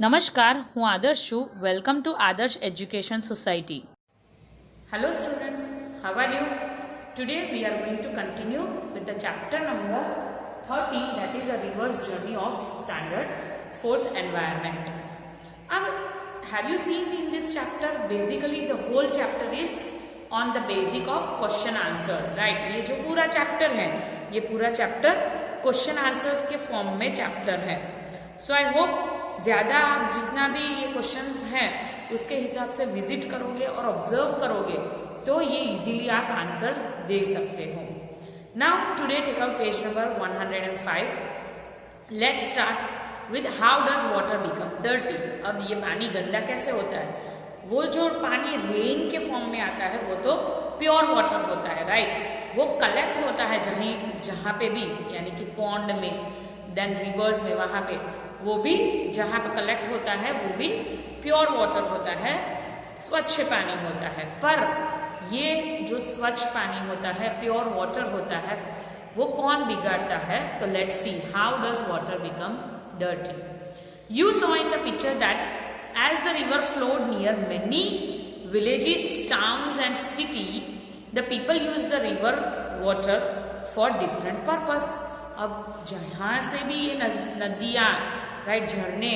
નમસ્કાર, હું આદર્શ છું. વેલકમ ટુ આદર્શ education society. Hello students, how are you? Today we are going to continue with the chapter number 13, that is a reverse journey of standard 4th environment. Have you seen in this chapter, basically the whole chapter is on the basic of question answers, right? ये जो पूरा chapter है, ये पूरा chapter question answers के form में chapter है. So I hope ज़्यादा आप जितना भी ये क्वेश्चंस हैं उसके हिसाब से विजिट करोगे और ऑब्जर्व करोगे तो ये इजीली आप आंसर दे सकते हो. Now today take out page number 105. Let's start with how does water become dirty. अब ये पानी गंदा कैसे होता है? वो जो पानी रेन के फॉर्म में आता है वो तो प्योर वाटर होता है, राइट? वो कलेक्ट होता है जहाँ पे भी, यानी कि पॉन्ड में, देन रिवर्स में, वहाँ पे वो भी जहाँ पे कलेक्ट होता है वो भी प्योर वाटर होता है, स्वच्छ पानी होता है. पर ये जो स्वच्छ पानी होता है, प्योर वाटर होता है, वो कौन बिगाड़ता है? तो let's see how does water become dirty. You saw in the picture that as the river flowed near many villages, towns and city, the people use the river water for different purpose. अब जहाँ से भी ये नदियाँ, right, झरने,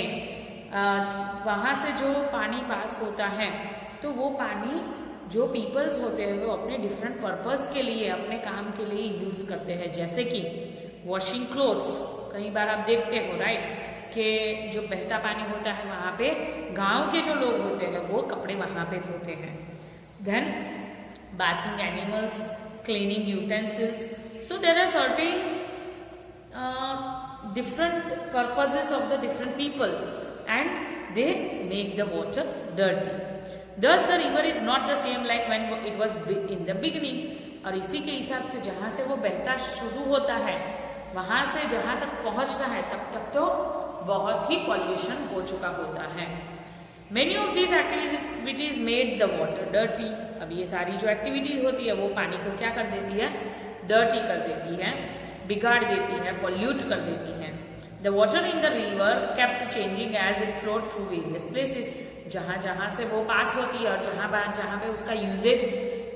वहाँ से जो पानी पास होता है तो वो पानी जो पीपल्स होते हैं वो अपने डिफरेंट पर्पस के लिए, अपने काम के लिए यूज करते हैं. जैसे कि वॉशिंग क्लोथ्स, कई बार आप देखते हो, राइट, कि जो बहता पानी होता है वहाँ पे गांव के जो लोग होते हैं वो कपड़े वहाँ पे धोते हैं. Then bathing animals, cleaning utensils. So there are certain different purposes of the different people and they make the water dirty. Thus the river is not the same like when it was in the beginning. और इसी के हिसाब से जहाँ से वो बहता शुरू होता है वहाँ से जहाँ तक पहुँचता है तब तक तो बहुत ही पॉल्यूशन हो चुका होता है. Many of these activities made the water dirty. अब ये सारी जो एक्टिविटीज होती है वो पानी को क्या कर देती है? डर्टी कर देती है, बिगाड़ देती है, पॉल्यूट कर देती है. The water in the river kept changing as it flowed through various places. जहाँ जहाँ से वो पास होती है और जहाँ पे उसका यूजेज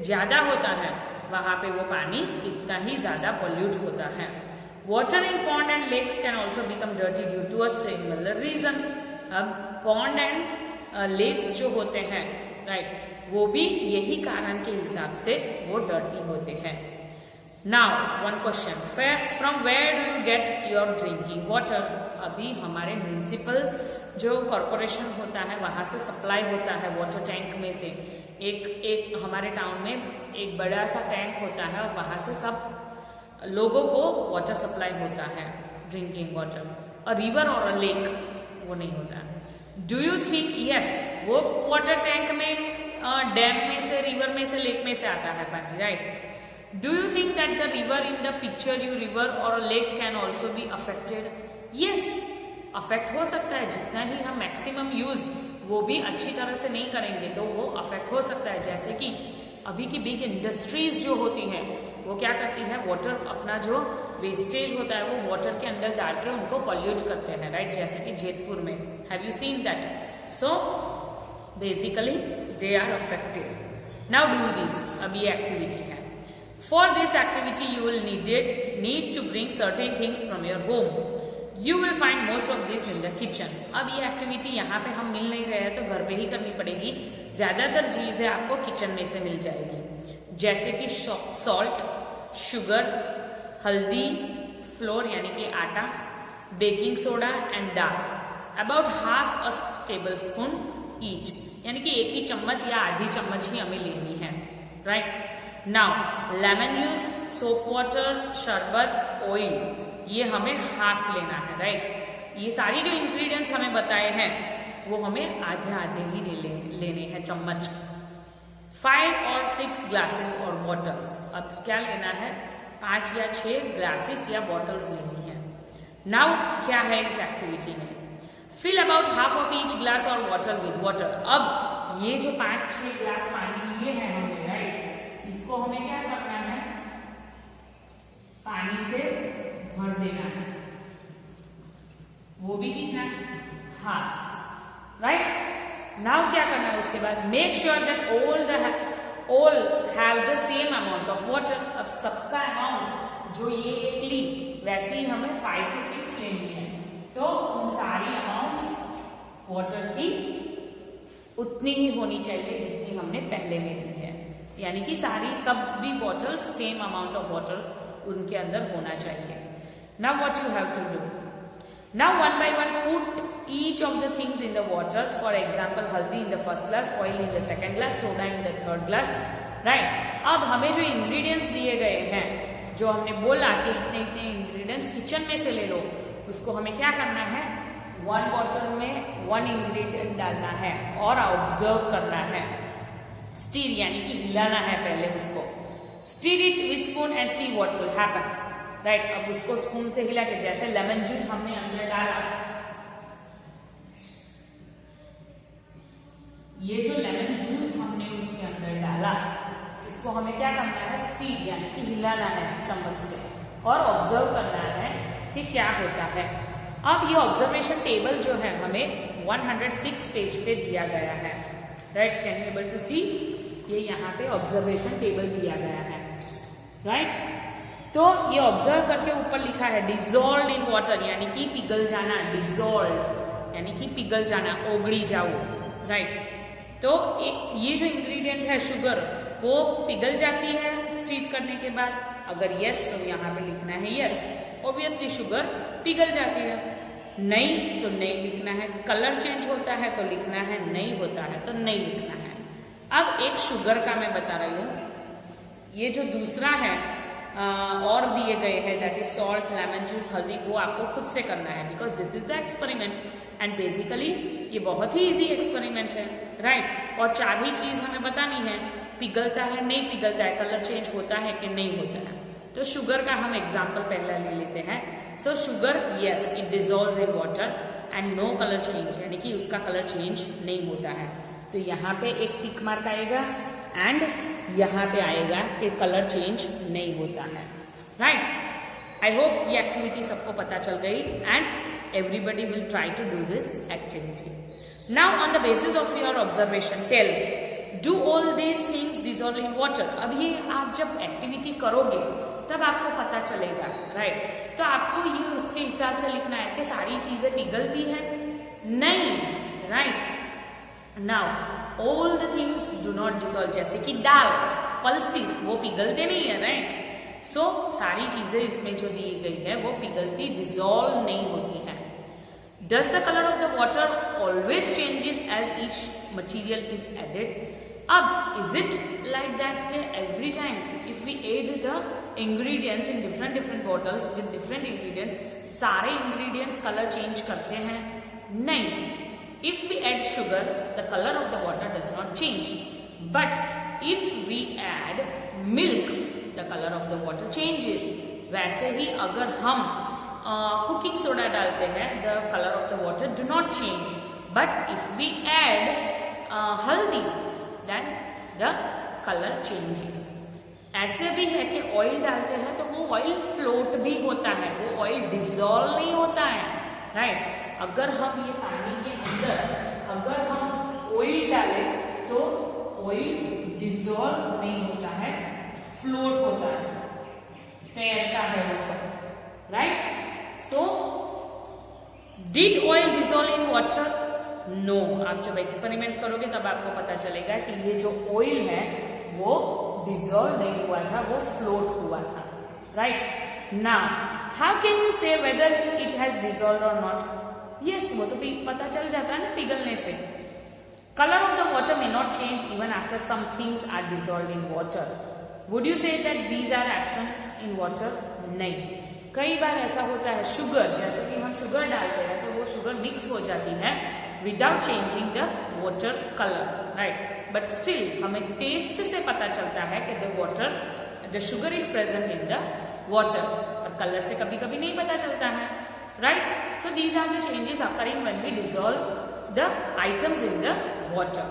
ज्यादा होता है वहाँ पे वो पानी इतना ही ज्यादा पॉल्यूट होता है. Water in pond and lakes can also become dirty due to a similar reason. अब पॉन्ड एंड लेक्स जो होते हैं, राइट, वो भी यही कारण के हिसाब से वो डर्टी होते हैं. Now one question, from where do you get your drinking water? अभी हमारे म्यूनिसिपल जो कॉरपोरेशन होता है वहाँ से सप्लाई होता है वाटर टैंक में से. एक हमारे टाउन में एक बड़ा सा टैंक होता है और वहाँ से सब लोगों को वाटर सप्लाई होता है, ड्रिंकिंग वाटर. और रिवर और लेक वो नहीं होता है. डू यू थिंक, यस, वो वाटर टैंक में, डैम में से, रिवर में से, लेक में से आता है पानी, right? Do you think that the river in the picture, you river or a lake can also be affected? Yes, affect हो सकता है. जितना ही हम मैक्सिमम यूज वो भी अच्छी तरह से नहीं करेंगे तो वो अफेक्ट हो सकता है. जैसे कि अभी की बिग इंडस्ट्रीज जो होती हैं वो क्या करती है, वाटर, अपना जो वेस्टेज होता है वो वाटर के अंदर डाल के उनको पॉल्यूट करते हैं, राइट? जैसे कि जेतपुर में, have you seen that? So basically they are affected. Now do this. अब ये एक्टिविटी है. For this activity you will need to bring certain things from your home. You will find most of this in the kitchen. अब ये activity यहाँ पे हम मिल नहीं रहे हैं तो घर पे ही करनी पड़ेगी. ज्यादातर चीजें आपको किचन में से मिल जाएगी, जैसे कि सॉल्ट, शुगर, हल्दी, फ्लोर यानी कि आटा, baking soda and dal. About half a table spoon each, यानी कि एक ही चम्मच या आधी चम्मच ही हमें लेनी है, right? Now lemon juice, soap water, शरबत, ऑयल, ये हमें हाफ लेना है, राइट? ये सारी जो इंग्रेडिएंट्स हमें बताए हैं वो हमें आधे आधे ही लेने हैं चम्मच. 5 और 6 ग्लासेस और बॉटल्स. अब क्या लेना है? 5 या 6 ग्लासेस या बॉटल्स लेनी है. नाउ क्या है इस एक्टिविटी में? Fill about half of each glass और वाटर विद वाटर. अब ये जो 5-6 ग्लास पानी लिए हैं हमने, राइट, इसको हमें क्या करना है? पानी से भर देना है. वो भी कितना? हाफ. राइट। नाउ क्या करना है उसके बाद, make sure that all have the same amount of water। अब सबका अमाउंट जो ये एक ली वैसे ही हमें 5 to 6 लेनी है, तो उन सारी अमाउंट वाटर की उतनी ही होनी चाहिए जितनी हमने पहले में ली है, यानी कि सब भी bottle same amount of water उनके अंदर होना चाहिए। Now what you have to do, now one by one put each of the things in the water। for example हल्दी in the first glass, oil in the second glass, soda in the third glass, right। अब हमें जो ingredients दिए गए हैं, जो हमने बोला कि इतने इतने इंग्रेडिएंट्स किचन में से ले लो, उसको हमें क्या करना है, वन बॉटल में वन इंग्रेडिएंट डालना है और ऑब्जर्व करना है, स्टीर यानी कि हिलाना है पहले उसको, stir it with spoon and see what will happen, right. अब उसको स्पून से हिला के, जैसे लेमन जूस हमने अंदर डाला, ये जो लेमन जूस हमने उसके अंदर डाला, इसको हमें क्या करना है, स्टीर यानी कि हिलाना है चम्मच से और ऑब्जर्व करना है कि क्या होता है। अब ये ऑब्जर्वेशन टेबल जो है हमें 106 पेज पे दिया गया है, right. Can you able to see, ये यहाँ पे ऑब्जर्वेशन टेबल दिया गया है, राइट। तो ये ऑब्जर्व करके ऊपर लिखा है डिजोल्व इन वाटर, यानी कि पिघल जाना, डिजोल्व यानी कि पिघल जाना, ओगड़ी जाओ, राइट। तो ये जो इंग्रेडिएंट है शुगर, वो पिघल जाती है स्टीर करने के बाद, अगर यस तो यहाँ पे लिखना है यस, ऑब्वियसली शुगर पिघल जाती है, नहीं तो नहीं लिखना है, कलर चेंज होता है तो लिखना है, नहीं होता है तो नहीं लिखना है। अब एक शुगर का मैं बता रही हूँ, ये जो दूसरा है और दिए गए हैं, that is salt, lemon juice, हल्दी, वो आपको खुद से करना है, because this is the experiment and basically ये बहुत ही इजी एक्सपेरिमेंट है, राइट। और 4 ही चीज हमें बतानी है, पिघलता है नहीं पिघलता है, कलर चेंज होता है कि नहीं होता है। तो शुगर का हम एग्जाम्पल पहले ले लेते हैं। So sugar, yes it dissolves in water and no colour change, यानी कि उसका कलर चेंज नहीं होता है। तो यहाँ पे एक टिक मार्क आएगा एंड यहाँ पे आएगा कि कलर चेंज नहीं होता है, राइट। आई होप ये एक्टिविटी सबको पता चल गई and everybody will try to do this activity. Now on the basis of your observation tell do all these things dissolve in water. अब ये आप जब एक्टिविटी करोगे तब आपको पता चलेगा, राइट। तो आपको ये उसके हिसाब से लिखना है कि सारी चीजें पिघलती है, नहीं, right. Now all the things do not dissolve, जैसे कि दाल, पल्सिस, वो पिघलते नहीं है, राइट। सो सारी चीजें इसमें जो दी गई है वो पिघलती, डिजोल्व नहीं होती है। Does the colour of the water always changes as each material is added. अब इज इट लाइक दैट के every time if we add the ingredients in different different bottles with different ingredients, सारे ingredients colour change करते हैं? नहीं। If we add sugar, the color of the water does not change. But if we add milk, the color of the water changes. वैसे ही अगर हम cooking soda डालते हैं, the color of the water do not change. But if we add हल्दी, then the color changes. ऐसे भी है कि ऑयल डालते हैं तो वो ऑयल फ्लोट भी होता है, वो ऑयल डिजोल्व नहीं होता है, राइट। अगर हम ये पानी के अंदर अगर हम ऑयल डालें तो ऑयल डिजोल्व नहीं होता है, फ्लोट होता है, तैरता है ऊपर, right. So did oil dissolve in water? No. आप जब एक्सपेरिमेंट करोगे तब आपको पता चलेगा कि ये जो ऑयल है वो डिजोल्व नहीं हुआ था, वो फ्लोट हुआ था, right. Now how can you say whether it has dissolve और नॉट? यस, वो तो पता चल जाता है ना पिघलने से। Colour of the water may not change even after some things are dissolve in water. Would you say that these are absent in water? नहीं। कई बार ऐसा होता है, शुगर, जैसे कि हम शुगर डालते हैं तो वो शुगर मिक्स हो जाती है without changing the water colour, right. But still हमें टेस्ट से पता चलता है कि the sugar is present in the water, और कलर से कभी कभी नहीं पता चलता है, right? So these are the changes occurring when we dissolve the items in the water.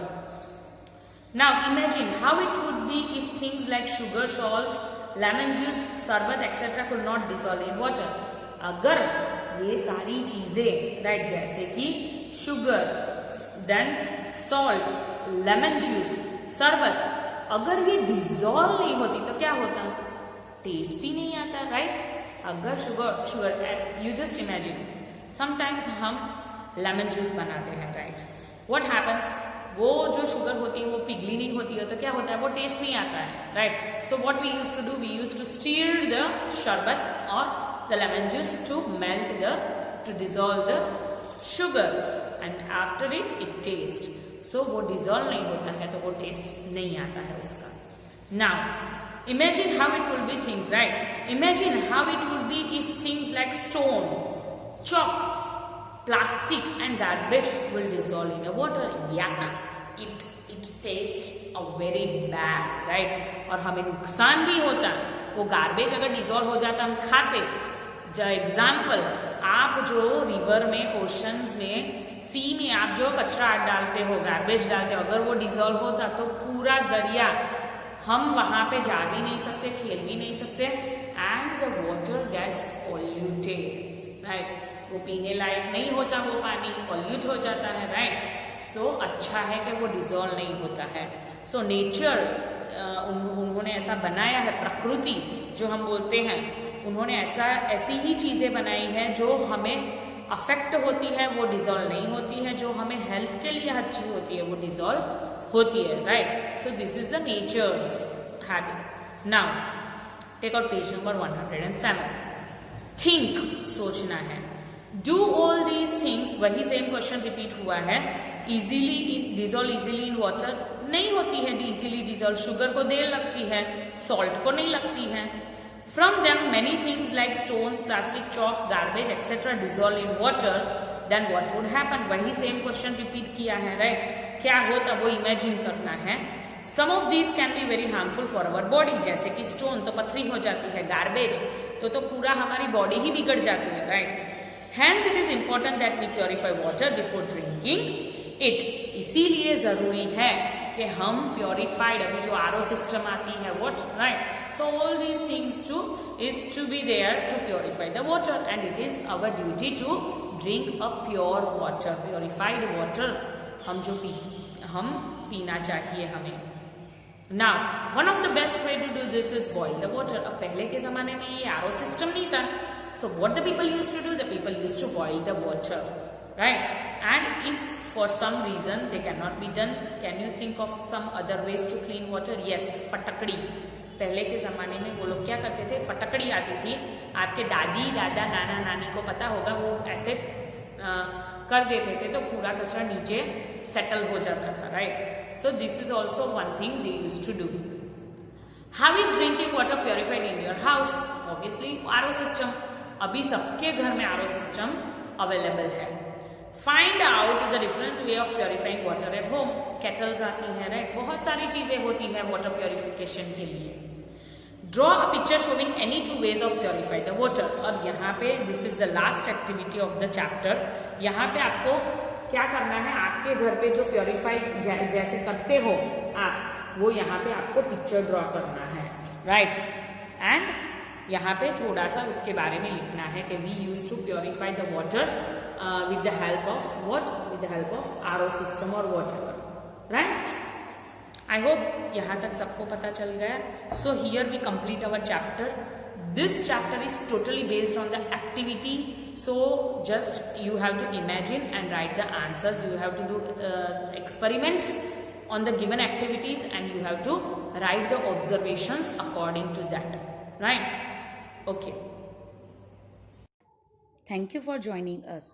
Now imagine how it would be if things like sugar, salt, lemon juice, शरबत etc. could not dissolve in water. अगर ये सारी चीजें, right, जैसे कि sugar, then salt, lemon juice, शरबत, अगर ये डिजोल्व नहीं होती तो क्या होता, टेस्ट ही नहीं आता, राइट। अगर sugar you just imagine sometimes हम लेमन जूस बनाते हैं, राइट, व्हाट हैपन्स, वो जो शुगर होती है वो पिघली नहीं होती है तो क्या होता है, वो टेस्ट नहीं आता है, right. So what we use to do, we use to stir the sharbat और the lemon juice to melt to dissolve the sugar and after it taste. So वो डिजोल्व नहीं होता है तो वो टेस्ट नहीं आता है उसका। Now imagine how it will be things, right, imagine how it will be if things like stone, chalk, plastic and garbage will dissolve in the water. Yuck! It tastes a very bad, right? और हमें नुकसान भी होता, वो garbage अगर dissolve हो जाता हम खाते। जो एग्जाम्पल, आप जो रिवर में, ओशंस में, सी में आप जो कचरा डालते हो, गार्बेज डालते हो, अगर वो डिजोल्व होता तो पूरा दरिया, हम वहां पे जा भी नहीं सकते, खेल भी नहीं सकते, and the water gets polluted, right. वो पीने लायक नहीं होता, वो पानी पॉल्यूट हो जाता है, राइट। सो अच्छा है कि वो डिजोल्व नहीं होता है। सो नेचर उन्होंने ऐसा बनाया है, प्रकृति जो हम बोलते हैं, उन्होंने ऐसी ही चीजें बनाई हैं जो हमें अफेक्ट होती है वो डिजोल्व नहीं होती है, जो हमें हेल्थ के लिए अच्छी होती है वो डिजोल्व होती है, right. So this is the nature's habit. Now take out page number 107। Think, सोचना है। डू ऑल दीज थिंग्स, वही सेम क्वेश्चन रिपीट हुआ है। Easily dissolve easily in water, नहीं होती है इजीली डिजोल्व, शुगर को देर लगती है, सॉल्ट को नहीं लगती है। From them many things like stones, plastic, chalk, garbage etcetera dissolve in water, then what would happen, वही सेम क्वेश्चन रिपीट किया है, राइट। क्या होता वो इमेजिन करना है। Some of these can be very harmful for our body, जैसे कि स्टोन तो पथरी हो जाती है, गार्बेज तो पूरा हमारी बॉडी ही बिगड़ जाती है, right. Hence it is important that we purify water before drinking it. इसीलिए जरूरी है कि हम प्योरिफाइड, अभी जो आरओ सिस्टम आती है, what, right? So all these things is to be there to purify the water, and it is our duty to drink a pure water, purified water. हम पीना चाहिए हमें। Now one of the best way to do this is boil the water. अब पहले के जमाने में ये आरओ सिस्टम नहीं था, so what the people used to do, the people used to boil the water, right? And if for some reason they cannot be done, can you think of some other ways to clean water? Yes, फटकड़ी। पहले के जमाने में वो लोग क्या करते थे, फटकड़ी आती थी, आपके दादी दादा नाना नानी को पता होगा, वो ऐसे कर देते थे तो पूरा कचरा नीचे सेटल हो जाता था, right. So this is also one thing they used to do. How is drinking water purified in your house? Obviously RO system, अभी सबके घर में आरओ सिस्टम अवेलेबल है। Find out the different way of purifying water at home, kettles आती है, right, बहुत सारी चीजें होती है वाटर प्योरिफिकेशन के लिए। Draw a picture showing any two ways of purify the water. और यहाँ पे this is the last activity of the chapter. यहाँ पे आपको क्या करना है, आपके घर पे जो प्योरिफाई जैसे करते हो आप, वो यहाँ पे आपको पिक्चर ड्रॉ करना है, राइट। एंड यहाँ पे थोड़ा सा उसके बारे में लिखना है कि we use to purify the water with the help of what, with the help of RO system और व्हाटएवर, राइट। आई होप यहाँ तक सबको पता चल गया। So here we complete our chapter. This chapter is totally based on the activity, so just you have to imagine and write the answers. You have to do experiments on the given activities and you have to write the observations according to that, right? Okay. Thank you for joining us.